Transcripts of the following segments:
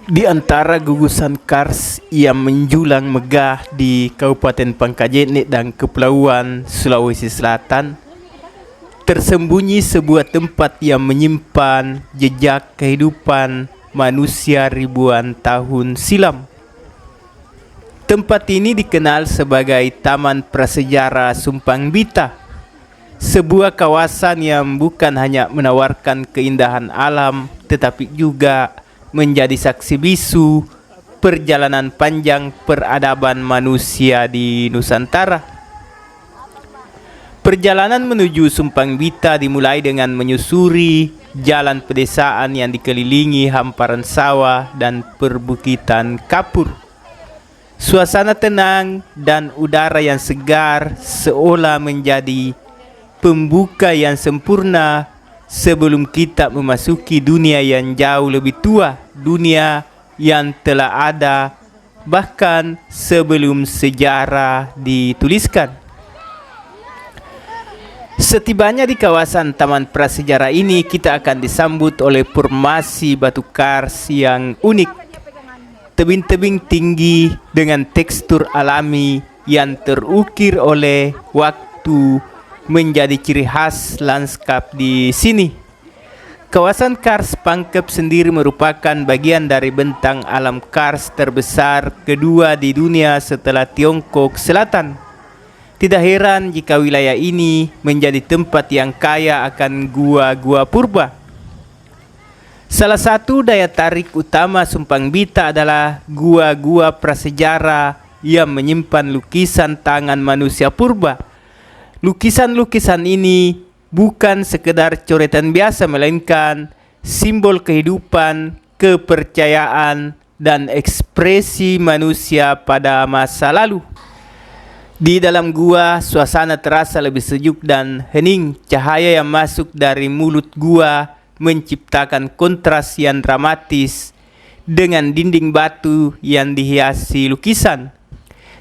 Di antara gugusan kars yang menjulang megah di Kabupaten Pangkajene dan Kepulauan Sulawesi Selatan, tersembunyi sebuah tempat yang menyimpan jejak kehidupan manusia ribuan tahun silam. Tempat ini dikenal sebagai Taman Prasejarah Sumpang Bita, sebuah kawasan yang bukan hanya menawarkan keindahan alam, tetapi juga menjadi saksi bisu perjalanan panjang peradaban manusia di Nusantara. Perjalanan menuju Sumpang Bita dimulai dengan menyusuri jalan pedesaan yang dikelilingi hamparan sawah dan perbukitan kapur. Suasana tenang dan udara yang segar seolah menjadi pembuka yang sempurna sebelum kita memasuki dunia yang jauh lebih tua, dunia yang telah ada bahkan sebelum sejarah dituliskan. Setibanya di kawasan Taman Prasejarah ini, kita akan disambut oleh formasi batu kars yang unik. Tebing-tebing tinggi dengan tekstur alami yang terukir oleh waktu menjadi ciri khas lanskap di sini. Kawasan Kars Pangkep sendiri merupakan bagian dari bentang alam kars terbesar kedua di dunia setelah Tiongkok Selatan. Tidak heran jika wilayah ini menjadi tempat yang kaya akan gua-gua purba. Salah satu daya tarik utama Sumpang Bita adalah gua-gua prasejarah yang menyimpan lukisan tangan manusia purba. Lukisan-lukisan ini bukan sekedar coretan biasa, melainkan simbol kehidupan, kepercayaan, dan ekspresi manusia pada masa lalu. Di dalam gua, suasana terasa lebih sejuk dan hening. Cahaya yang masuk dari mulut gua menciptakan kontras yang dramatis dengan dinding batu yang dihiasi lukisan.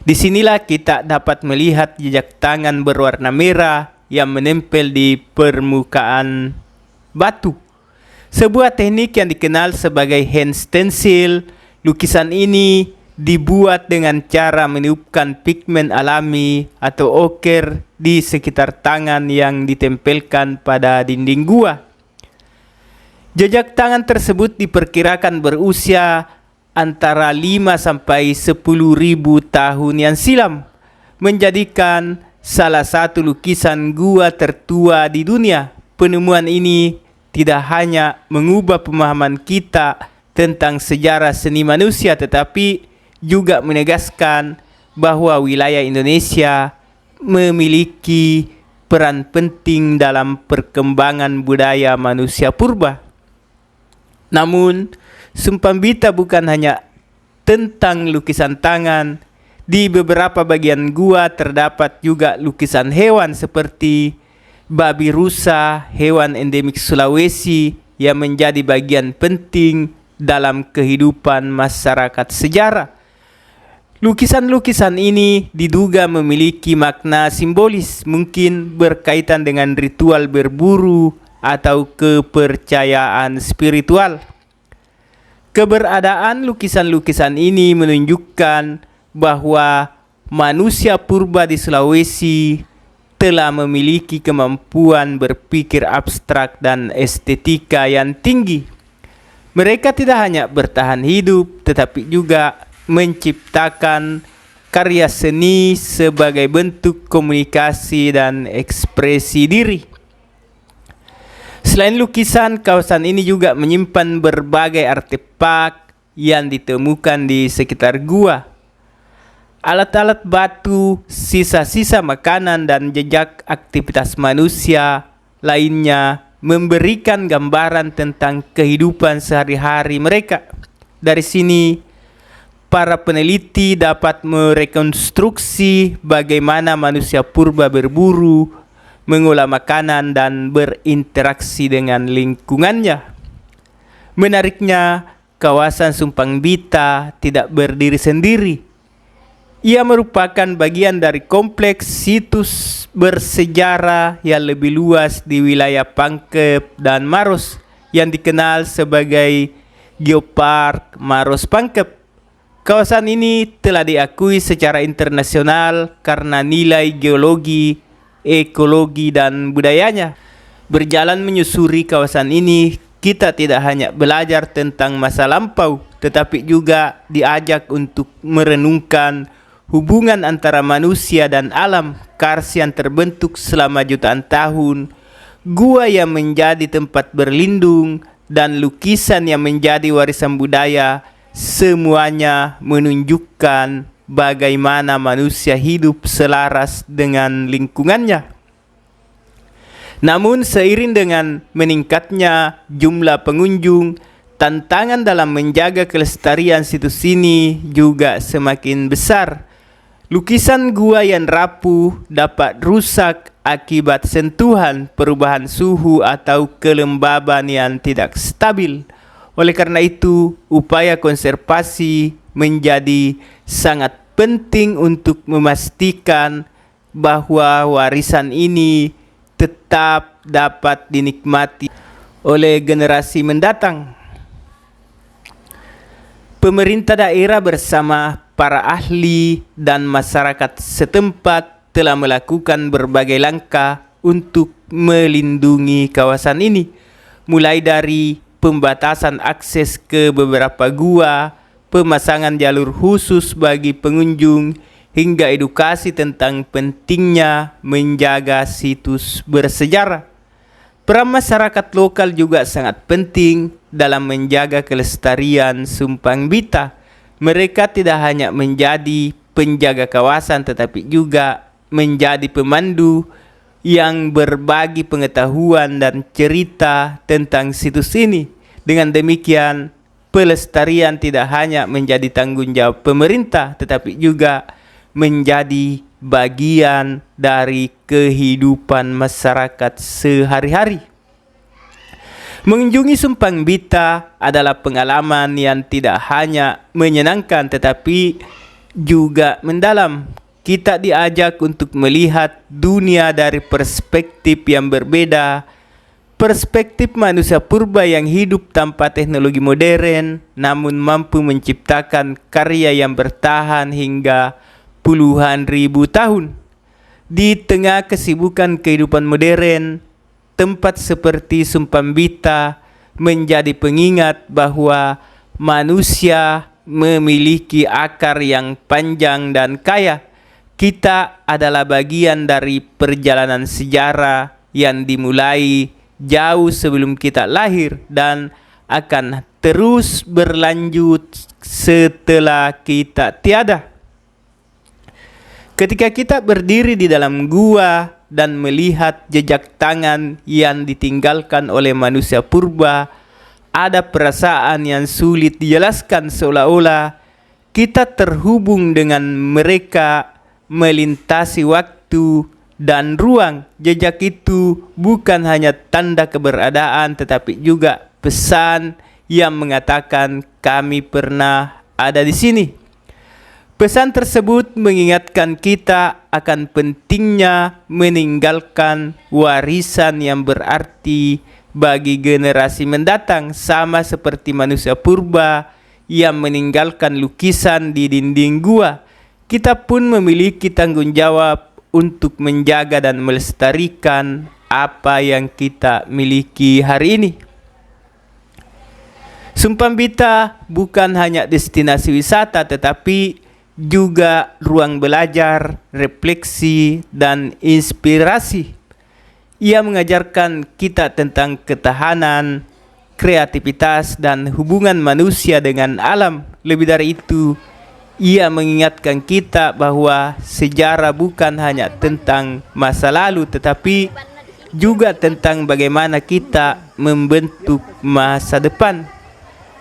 Disinilah kita dapat melihat jejak tangan berwarna merah yang menempel di permukaan batu. Sebuah teknik yang dikenal sebagai hand stencil. Lukisan ini dibuat dengan cara meniupkan pigmen alami atau oker di sekitar tangan yang ditempelkan pada dinding gua. Jejak tangan tersebut diperkirakan berusia antara 5 sampai 10.000 tahun yang silam, menjadikan salah satu lukisan gua tertua di dunia. Penemuan ini tidak hanya mengubah pemahaman kita tentang sejarah seni manusia, tetapi juga menegaskan bahwa wilayah Indonesia memiliki peran penting dalam perkembangan budaya manusia purba. Namun, Sumpang Bita bukan hanya tentang lukisan tangan. Di beberapa bagian gua terdapat juga lukisan hewan seperti babi rusa, hewan endemik Sulawesi yang menjadi bagian penting dalam kehidupan masyarakat sejarah. Lukisan-lukisan ini diduga memiliki makna simbolis, mungkin berkaitan dengan ritual berburu atau kepercayaan spiritual. Keberadaan lukisan-lukisan ini menunjukkan bahwa manusia purba di Sulawesi telah memiliki kemampuan berpikir abstrak dan estetika yang tinggi. Mereka tidak hanya bertahan hidup, tetapi juga menciptakan karya seni sebagai bentuk komunikasi dan ekspresi diri. Selain lukisan, kawasan ini juga menyimpan berbagai artefak yang ditemukan di sekitar gua. Alat-alat batu, sisa-sisa makanan, dan jejak aktivitas manusia lainnya memberikan gambaran tentang kehidupan sehari-hari mereka. Dari sini, para peneliti dapat merekonstruksi bagaimana manusia purba berburu, mengolah makanan, dan berinteraksi dengan lingkungannya. Menariknya, kawasan Sumpang Bita tidak berdiri sendiri. Ia merupakan bagian dari kompleks situs bersejarah yang lebih luas di wilayah Pangkep dan Maros yang dikenal sebagai Geopark Maros Pangkep. Kawasan ini telah diakui secara internasional karena nilai geologi, ekologi, dan budayanya. Berjalan menyusuri kawasan ini, kita tidak hanya belajar tentang masa lampau, tetapi juga diajak untuk merenungkan hubungan antara manusia dan alam, kars yang terbentuk selama jutaan tahun, gua yang menjadi tempat berlindung, dan lukisan yang menjadi warisan budaya. Semuanya menunjukkan bagaimana manusia hidup selaras dengan lingkungannya. Namun seiring dengan meningkatnya jumlah pengunjung, tantangan dalam menjaga kelestarian situs ini juga semakin besar. Lukisan gua yang rapuh dapat rusak akibat sentuhan, perubahan suhu, atau kelembaban yang tidak stabil. Oleh karena itu, upaya konservasi menjadi sangat penting untuk memastikan bahwa warisan ini tetap dapat dinikmati oleh generasi mendatang. Pemerintah daerah bersama para ahli dan masyarakat setempat telah melakukan berbagai langkah untuk melindungi kawasan ini, mulai dari pembatasan akses ke beberapa gua, pemasangan jalur khusus bagi pengunjung, hingga edukasi tentang pentingnya menjaga situs bersejarah. Peran masyarakat lokal juga sangat penting dalam menjaga kelestarian Sumpang Bita. Mereka tidak hanya menjadi penjaga kawasan tetapi juga menjadi pemandu yang berbagi pengetahuan dan cerita tentang situs ini. Dengan demikian, pelestarian tidak hanya menjadi tanggung jawab pemerintah tetapi juga menjadi bagian dari kehidupan masyarakat sehari-hari. Mengunjungi Sumpang Bita adalah pengalaman yang tidak hanya menyenangkan tetapi juga mendalam. Kita diajak untuk melihat dunia dari perspektif yang berbeda, perspektif manusia purba yang hidup tanpa teknologi modern namun mampu menciptakan karya yang bertahan hingga puluhan ribu tahun. Di tengah kesibukan kehidupan modern, tempat seperti Sumpang Bita menjadi pengingat bahwa manusia memiliki akar yang panjang dan kaya. Kita adalah bagian dari perjalanan sejarah yang dimulai jauh sebelum kita lahir dan akan terus berlanjut setelah kita tiada. Ketika kita berdiri di dalam gua dan melihat jejak tangan yang ditinggalkan oleh manusia purba, ada perasaan yang sulit dijelaskan, seolah-olah kita terhubung dengan mereka melintasi waktu dan ruang. Jejak itu bukan hanya tanda keberadaan tetapi juga pesan yang mengatakan kami pernah ada di sini. Pesan tersebut mengingatkan kita akan pentingnya meninggalkan warisan yang berarti bagi generasi mendatang, sama seperti manusia purba yang meninggalkan lukisan di dinding gua. Kita pun memiliki tanggung jawab untuk menjaga dan melestarikan apa yang kita miliki hari ini. Sumpang Bita bukan hanya destinasi wisata tetapi juga ruang belajar, refleksi, dan inspirasi. Ia mengajarkan kita tentang ketahanan, kreativitas, dan hubungan manusia dengan alam. Lebih dari itu, ia mengingatkan kita bahwa sejarah bukan hanya tentang masa lalu tetapi juga tentang bagaimana kita membentuk masa depan.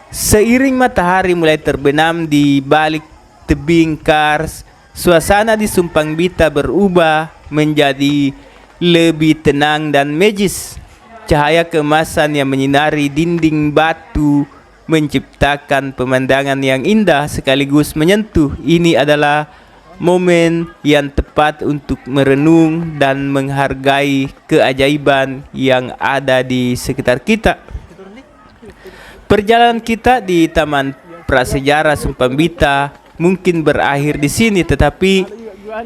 Seiring matahari mulai terbenam di balik tebing kars, suasana di Sumpang Bita berubah menjadi lebih tenang dan magis. Cahaya keemasan yang menyinari dinding batu menciptakan pemandangan yang indah sekaligus menyentuh. Ini adalah momen yang tepat untuk merenung dan menghargai keajaiban yang ada di sekitar kita. Perjalanan kita di Taman Prasejarah Sumbambita mungkin berakhir di sini, tetapi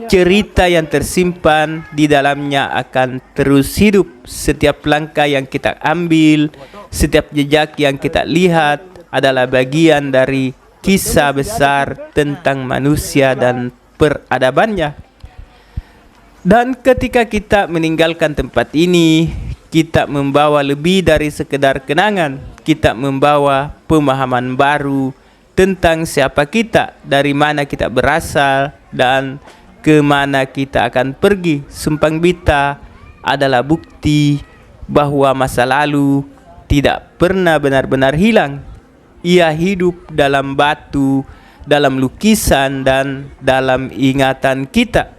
cerita yang tersimpan di dalamnya akan terus hidup. Setiap langkah yang kita ambil, setiap jejak yang kita lihat adalah bagian dari kisah besar tentang manusia dan peradabannya. Dan ketika kita meninggalkan tempat ini, kita membawa lebih dari sekedar kenangan. Kita membawa pemahaman baru tentang siapa kita, dari mana kita berasal, dan kemana kita akan pergi. Sumbambita adalah bukti bahwa masa lalu tidak pernah benar-benar hilang. Ia hidup dalam batu, dalam lukisan, dan dalam ingatan kita.